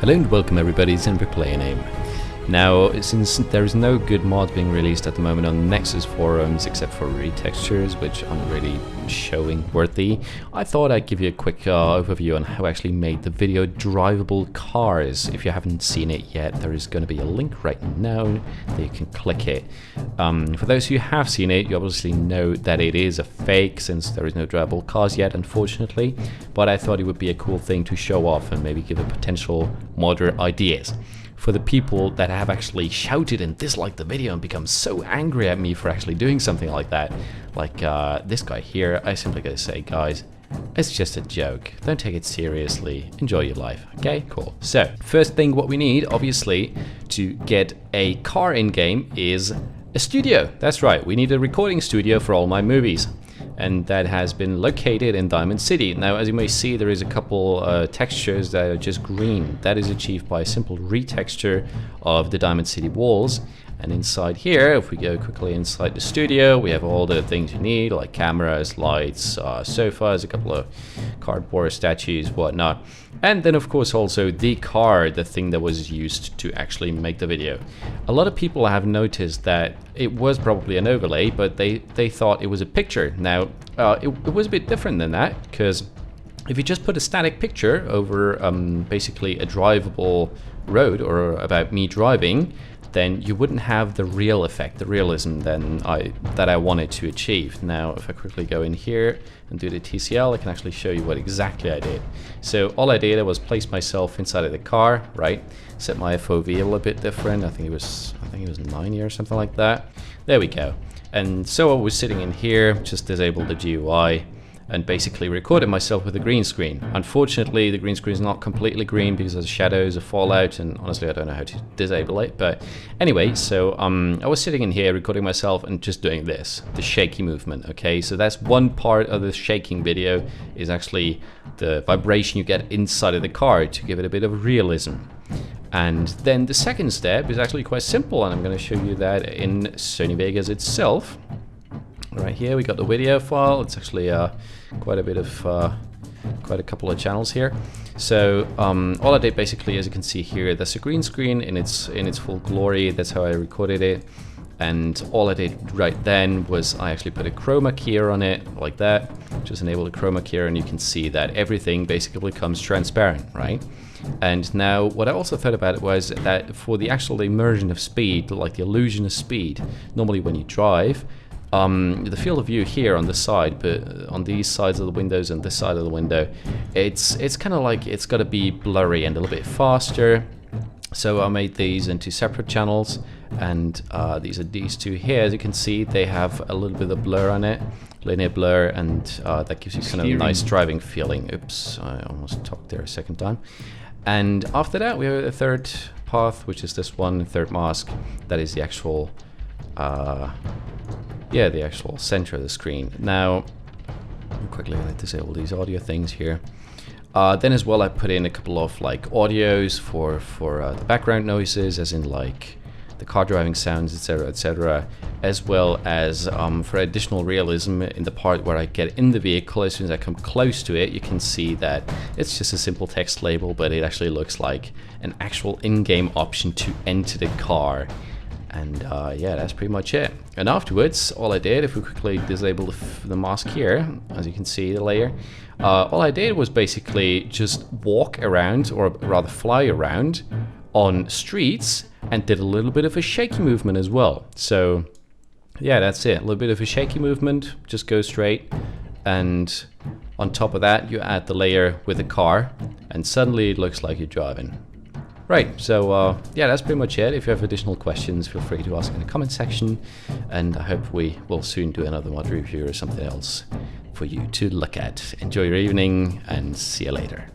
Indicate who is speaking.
Speaker 1: Hello and welcome everybody, it's Name. Now, since there is no good mod being released at the moment on Nexus forums except for retextures, which aren't really showing worthy, I thought I'd give you a quick overview on how I actually made the video Drivable Cars. If you haven't seen it yet, there is going to be a link right now that you can click it. For those who have seen it, you obviously know that it is a fake since there is no Drivable Cars yet, unfortunately, but I thought it would be a cool thing to show off and maybe give a potential modder ideas. For the people that have actually shouted and disliked the video and become so angry at me for actually doing something like that, like this guy here, I simply gotta say, guys, it's just a joke. Don't take it seriously. Enjoy your life. Okay, cool. So, first thing what we need, obviously, to get a car in-game is a studio. That's right, we need a recording studio for all my movies. And that has been located in Diamond City. Now, as you may see, there is a couple textures that are just green. That is achieved by a simple retexture of the Diamond City walls. And inside here, if we go quickly inside the studio, we have all the things you need, like cameras, lights, sofas, a couple of cardboard statues, whatnot. And then, of course, also the car, the thing that was used to actually make the video. A lot of people have noticed that it was probably an overlay, but they thought it was a picture. Now, it was a bit different than that, because if you just put a static picture over basically a drivable road or about me driving, then you wouldn't have the real effect, the realism that I wanted to achieve. Now, if I quickly go in here and do the TCL, I can actually show you what exactly I did. So all I did was place myself inside of the car, right? Set my FOV a little bit different. I think it was 90 or something like that. There we go. And so I was sitting in here, just disabled the GUI, and basically recorded myself with a green screen. Unfortunately, the green screen is not completely green because there's shadows, a fallout, and honestly I don't know how to disable it. But anyway, so I was sitting in here recording myself and just doing this, the shaky movement. Okay, so that's one part of the shaking video, is actually the vibration you get inside of the car to give it a bit of realism. And then the second step is actually quite simple, and I'm going to show you that in Sony Vegas itself. Right here we got the video file. It's actually quite a couple of channels here. So all I did basically, as you can see here, that's a green screen in its full glory. That's how I recorded it. And all I did right then was I actually put a chroma keyer on it like that. Just enable the chroma keyer, and you can see that everything basically becomes transparent, right? And now what I also thought about it was that for the actual immersion of speed, like the illusion of speed, normally when you drive, the field of view here on the side, but on these sides of the windows and this side of the window, it's kind of like it's got to be blurry and a little bit faster. So I made these into separate channels, and these two here. As you can see, they have a little bit of blur on it, linear blur, and that gives you kind of a nice driving feeling. Oops, I almost talked there a second time. And after that, we have a third path, which is this one, third mask. That is the actual the actual center of the screen. Now, I'm quickly going to disable these audio things here. Then as well, I put in a couple of like audios for the background noises, as in like the car driving sounds, etc., as well as for additional realism in the part where I get in the vehicle. As soon as I come close to it, you can see that it's just a simple text label, but it actually looks like an actual in-game option to enter the car. And yeah, that's pretty much it. And afterwards, all I did, if we quickly disable the mask here, as you can see, the layer, all I did was basically just walk around, or rather fly around, on streets, and did a little bit of a shaky movement as well. So yeah, that's it. A little bit of a shaky movement, just go straight. And on top of that, you add the layer with the car, and suddenly it looks like you're driving. Right, so yeah, that's pretty much it. If you have additional questions, feel free to ask in the comment section, and I hope we will soon do another mod review or something else for you to look at. Enjoy your evening, and see you later.